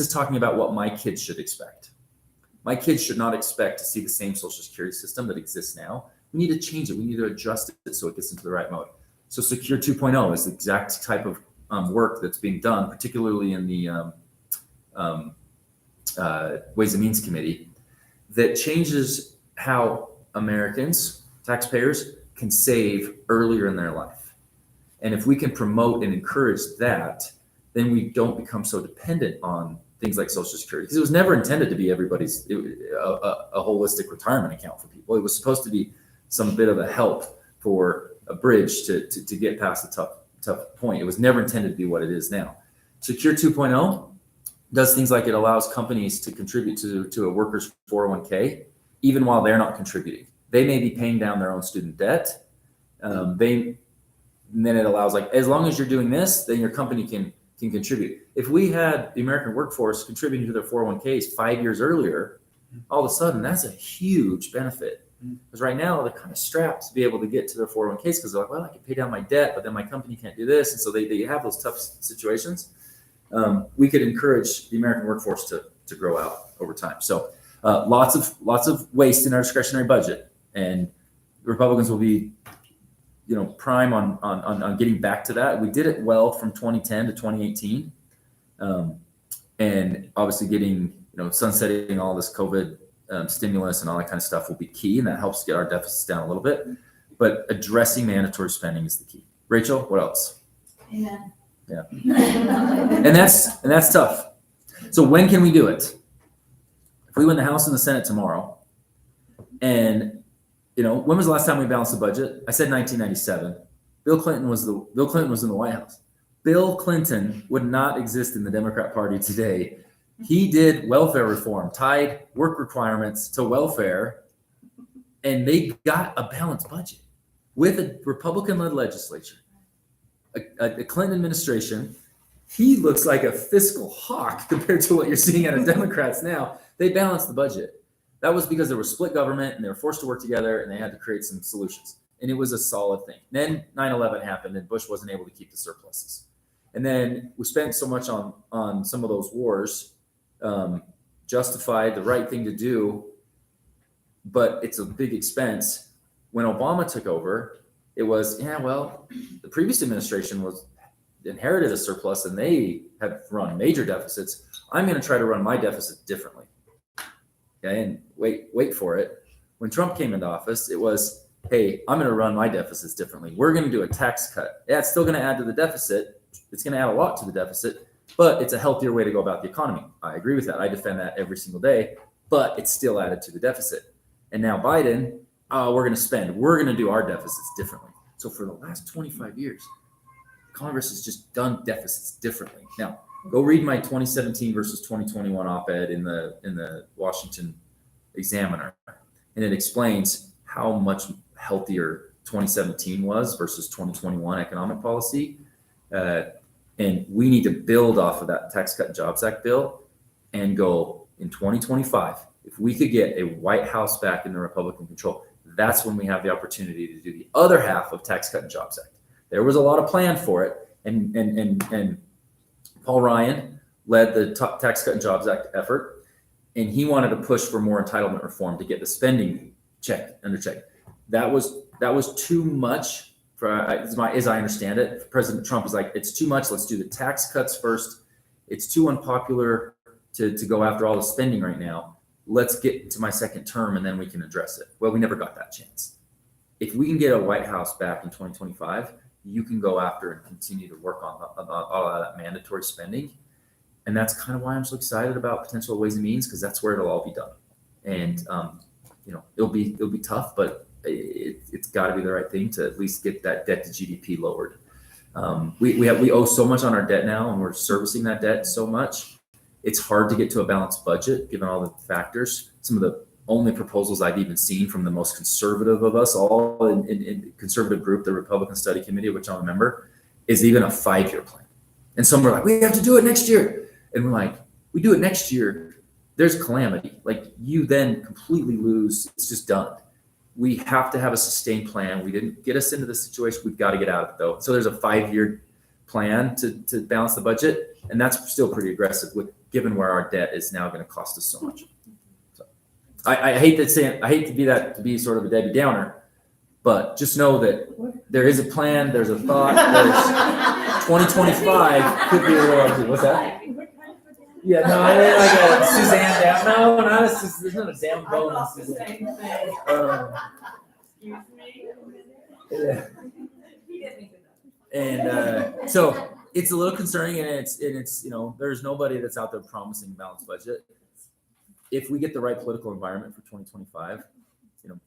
is talking about what my kids should expect. My kids should not expect to see the same Social Security system that exists now. We need to change it. We need to adjust it so it gets into the right mode. So Secure 2.0 is the exact type of work that's being done, particularly in the Ways and Means Committee, that changes how Americans, taxpayers, can save earlier in their life. And if we can promote and encourage that, then we don't become so dependent on things like Social Security. Because it was never intended to be everybody's a holistic retirement account for people. It was supposed to be some bit of a help for a bridge to get past the tough point. It was never intended to be what it is now. Secure 2.0 does things like it allows companies to contribute to a worker's 401k, even while they're not contributing. They may be paying down their own student debt. And then it allows, like, as long as you're doing this, then your company can contribute. If we had the American workforce contributing to their 401ks 5 years earlier, all of a sudden that's a huge benefit. Because right now they're kind of strapped to be able to get to their 401ks because they're like, well, I can pay down my debt, but then my company can't do this. And so they have those tough situations. We could encourage the American workforce to grow out over time. So lots of waste in our discretionary budget, and the Republicans will be, prime on getting back to that. We did it well from 2010 to 2018, and obviously getting sunsetting all this COVID stimulus and all that kind of stuff will be key, and that helps get our deficits down a little bit. But addressing mandatory spending is the key. Rachel, what else? Amen. Yeah, and that's tough. So when can we do it? If we win the House and the Senate tomorrow, and when was the last time we balanced the budget? I said 1997. Bill Clinton was in the White House. Bill Clinton would not exist in the Democrat Party today. He did welfare reform, tied work requirements to welfare, and they got a balanced budget with a Republican-led legislature. A Clinton administration, he looks like a fiscal hawk compared to what you're seeing out of Democrats now. They balanced the budget. That was because there was split government and they were forced to work together and they had to create some solutions. And it was a solid thing. Then 9/11 happened and Bush wasn't able to keep the surpluses. And then we spent so much on some of those wars, justified the right thing to do, but it's a big expense. When Obama took over, it was, the previous administration inherited a surplus and they have run major deficits. I'm going to try to run my deficit differently. Okay, and wait for it. When Trump came into office, it was, hey, I'm going to run my deficits differently. We're going to do a tax cut. Yeah, it's still going to add to the deficit. It's going to add a lot to the deficit, but it's a healthier way to go about the economy. I agree with that. I defend that every single day, but it's still added to the deficit. And now Biden, we're going to spend. We're going to do our deficits differently. So for the last 25 years, Congress has just done deficits differently. Now, go read my 2017 versus 2021 op-ed in the Washington Examiner, and it explains how much healthier 2017 was versus 2021 economic policy. And we need to build off of that Tax Cut and Jobs Act bill and go in 2025. If we could get a White House back in the Republican control, that's when we have the opportunity to do the other half of Tax Cut and Jobs Act. There was a lot of plan for it, and Paul Ryan led the Tax Cut and Jobs Act effort, and he wanted to push for more entitlement reform to get the spending under check. That was too much for, as I understand it. President Trump was like, it's too much. Let's do the tax cuts first. It's too unpopular to go after all the spending right now. Let's get to my second term and then we can address it. Well, we never got that chance. If we can get a White House back in 2025, you can go after and continue to work on all of that mandatory spending. And that's kind of why I'm so excited about potential Ways and Means, because that's where it'll all be done. And, it'll be tough, but it's got to be the right thing to at least get that debt to GDP lowered. We owe so much on our debt now, and we're servicing that debt so much. It's hard to get to a balanced budget given all the factors. Some of the only proposals I've even seen from the most conservative of us all in conservative group, the Republican Study Committee, which I'm a member, is even a 5-year plan. And some are like, we have to do it next year. And we're like, we do it next year, there's calamity. Like, you then completely lose. It's just done. We have to have a sustained plan. We didn't get us into this situation. We've got to get out of it, though. So there's a 5-year plan to balance the budget. And that's still pretty aggressive given where our debt is now going to cost us so much. So I hate to be sort of a Debbie Downer, but just know that there is a plan. There's a thought. There's 2025 could be a little ugly. What's that? Yeah, no, I mean like a Suzanne down. No, not a, there's not a damn bonus. Excuse me. Yeah. He didn't mean to. And so it's a little concerning, and it's there's nobody that's out there promising a balanced budget. If we get the right political environment for 2025,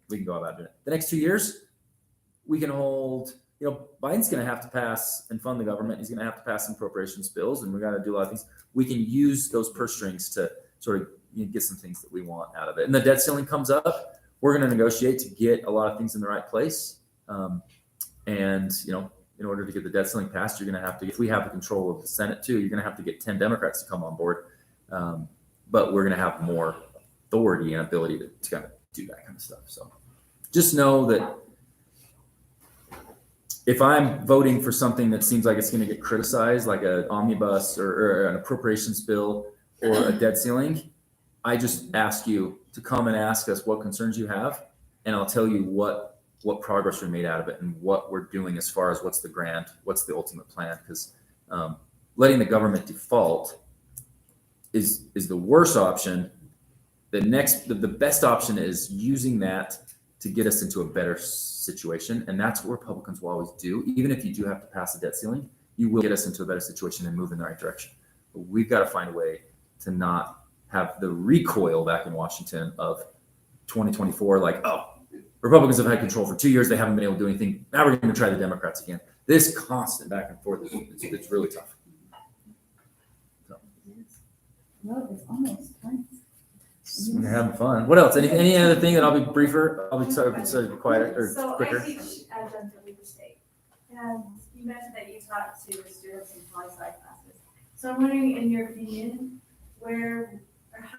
we can go about it. The next 2 years, we can hold. Biden's going to have to pass and fund the government. He's going to have to pass some appropriations bills, and we got to do a lot of things. We can use those purse strings to sort of get some things that we want out of it. And the debt ceiling comes up. We're going to negotiate to get a lot of things in the right place. And in order to get the debt ceiling passed, you're going to have to, if we have the control of the Senate too, you're going to have to get 10 Democrats to come on board. But we're going to have more authority and ability to kind of do that kind of stuff. So just know that if I'm voting for something that seems like it's going to get criticized, like an omnibus or an appropriations bill or a debt ceiling, I just ask you to come and ask us what concerns you have, and I'll tell you what progress we made out of it and what we're doing as far as what's the ultimate plan. Because letting the government default is the worst option. The best option is using that to get us into a better situation. And that's what Republicans will always do. Even if you do have to pass a debt ceiling, you will get us into a better situation and move in the right direction. But we've got to find a way to not have the recoil back in Washington of 2024, like, oh, Republicans have had control for 2 years. They haven't been able to do anything. Now we're going to try the Democrats again. This constant back and forth, it's really tough. So. Well, it's almost time. We're having fun. What else? Any other thing that I'll be briefer? I'll be quieter or So quicker. I teach adjunct at Weaver State, and you mentioned that you talk to the students in poli-sci classes. So I'm wondering, in your opinion,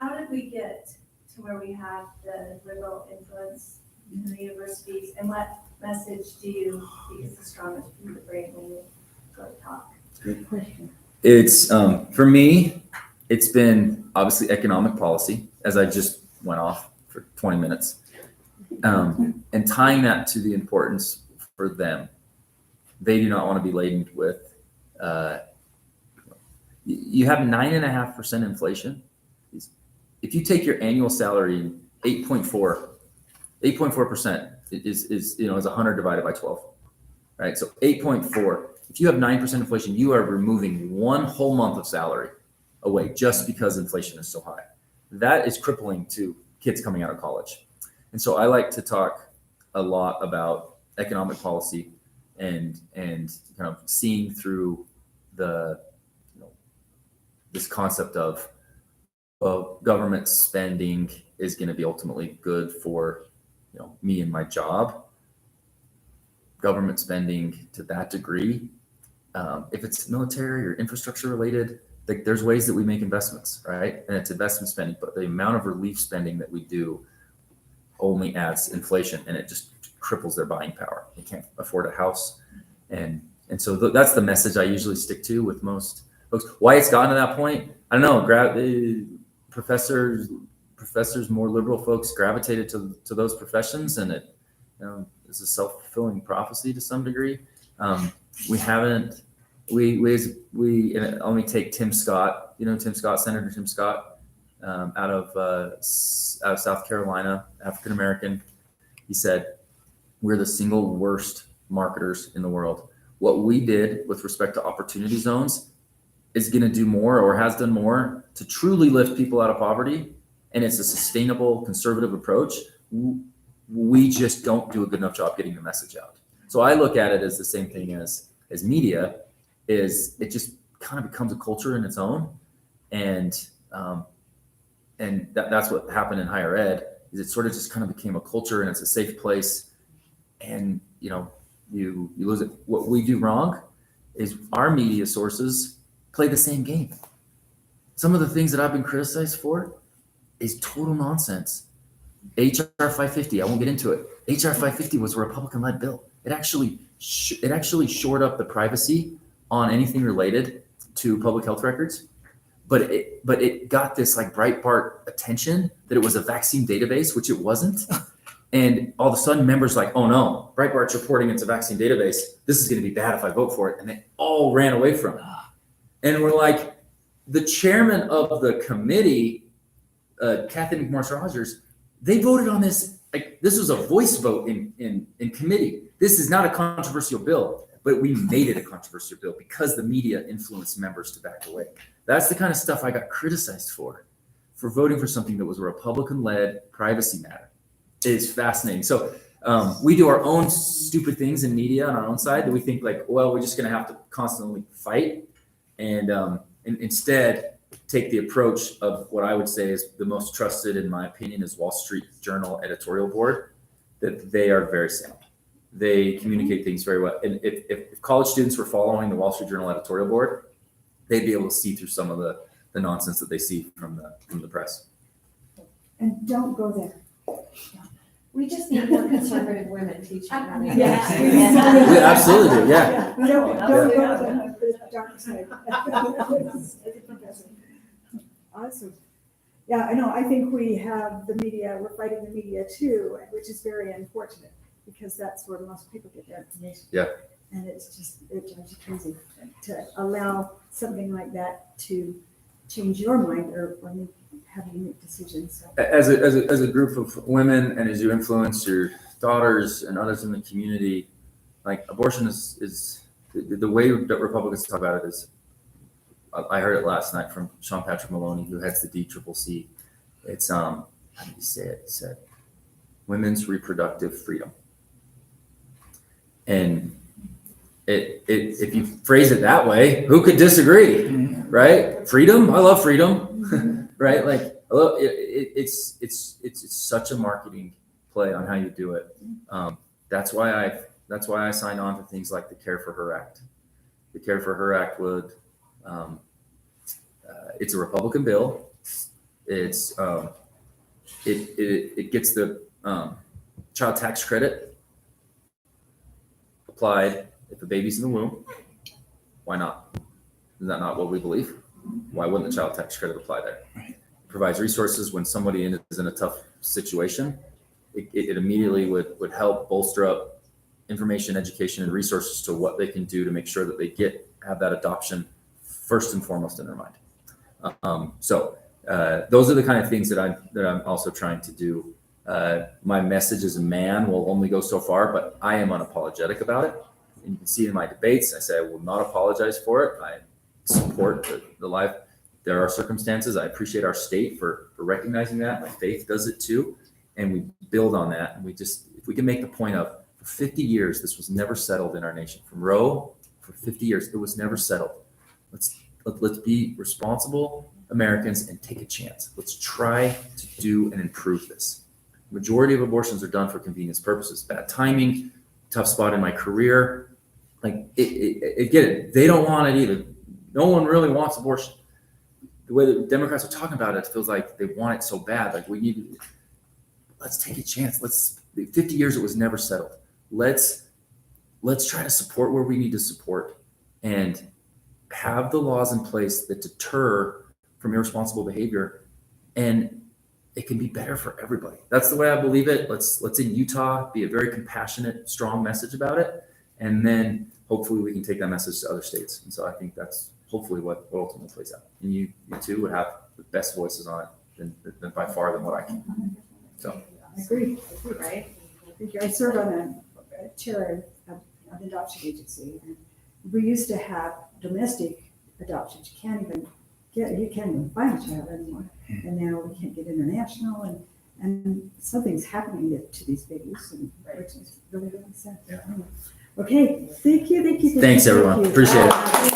how did we get to where we have the liberal influence in the universities, and what message do you think is the strongest for you to bring when you go to talk? Good question. It's for me, it's been obviously economic policy, as I just went off for 20 minutes, and tying that to the importance for them. They do not want to be laden with. You have 9.5% inflation. If you take your annual salary, 8.4% is 100 divided by 12, right? So 8.4. If you have 9% inflation, you are removing one whole month of salary away just because inflation is so high. That is crippling to kids coming out of college. And so I like to talk a lot about economic policy and kind of seeing through this concept of government spending is going to be ultimately good for me and my job. Government spending to that degree, if it's military or infrastructure related, like there's ways that we make investments, right? And it's investment spending, but the amount of relief spending that we do only adds inflation, and it just cripples their buying power. They can't afford a house, and so that's the message I usually stick to with most folks. Why it's gotten to that point, I don't know. Professors, more liberal folks gravitated to those professions, and it is a self-fulfilling prophecy to some degree. We haven't. Let me take Tim Scott. Senator Tim Scott, out of South Carolina, African American. He said, "We're the single worst marketers in the world. What we did with respect to opportunity zones is going to do more, or has done more, to truly lift people out of poverty. And it's a sustainable, conservative approach. We just don't do a good enough job getting the message out." So I look at it as the same thing as media. Is it just kind of becomes a culture in its own, and that's what happened in higher ed. Is it sort of just kind of became a culture, and it's a safe place, and you lose it. What we do wrong is our media sources play the same game. Some of the things that I've been criticized for is total nonsense. HR 550, I won't get into it. HR 550 was a Republican-led bill. It actually shored up the privacy on anything related to public health records, but it got this like Breitbart attention that it was a vaccine database, which it wasn't. And all of a sudden, members like, oh no, Breitbart's reporting it's a vaccine database. This is going to be bad if I vote for it, and they all ran away from it. And we're like, the chairman of the committee, Kathy McMorris Rogers, they voted on this. Like, this was a voice vote in committee. This is not a controversial bill. but we made it a controversial bill because the media influenced members to back away. That's the kind of stuff I got criticized for voting for something that was a Republican-led privacy matter. It is fascinating. So we do our own stupid things in media on our own side that we think like, well, we're just going to have to constantly fight, and instead take the approach of what I would say is the most trusted, in my opinion, is Wall Street Journal editorial board, that they are very sound. They communicate things very well. And if college students were following the Wall Street Journal editorial board, they'd be able to see through some of the nonsense that they see from the press. And don't go there. We just need more conservative women teaching. Yes. We absolutely do, yeah. Don't go to the dark side. Awesome. Yeah, I know. I think we have the media, we're fighting the media too, which is very unfortunate because that's where most people get their information. Yeah. And it drives you crazy to allow something like that to change your mind or have you make decisions. So. As a group of women, and as you influence your daughters and others in the community, like abortion is the way that Republicans talk about it is, I heard it last night from Sean Patrick Maloney, who heads the DCCC. It's how did he say it? He said, women's reproductive freedom. And if you phrase it that way, who could disagree, right? Freedom, I love freedom, right? Like, it's such a marketing play on how you do it. That's why I signed on to things like the Care for Her Act. The Care for Her Act would, it's a Republican bill. It's it gets the child tax credit applied if the baby's in the womb. Why not? Is that not what we believe? Why wouldn't the child tax credit apply there? It provides resources when somebody is in a tough situation. It immediately would help bolster up information, education, and resources to what they can do to make sure that they have that adoption first and foremost in their mind. So those are the kind of things that I'm also trying to do. My message as a man will only go so far, but I am unapologetic about it. And you can see in my debates, I say I will not apologize for it. I support the life. There are circumstances. I appreciate our state for recognizing that. My faith does it too. And we build on that. And if we can make the point of, for 50 years, this was never settled in our nation. From Roe, for 50 years, it was never settled. Let's be responsible Americans and take a chance. Let's try to do and improve this. Majority of abortions are done for convenience purposes. Bad timing, tough spot in my career. Like, get it. They don't want it either. No one really wants abortion. The way that Democrats are talking about it feels like they want it so bad. Like, let's take a chance. 50 years, it was never settled. Let's try to support where we need to support and have the laws in place that deter from irresponsible behavior, and it can be better for everybody. That's the way I believe it. Let's in Utah be a very compassionate, strong message about it, and then hopefully we can take that message to other states. And so I think that's hopefully what ultimately plays out. And you too would have the best voices on it than by far than what I can. So I agree, right? I serve on a chair of an adoption agency, and we used to have domestic adoptions. You can't even find a child anymore. And now we can't get international, and something's happening to these babies, and which is really, really sad. Yeah. Okay, thank you. Thanks, everyone. Appreciate it.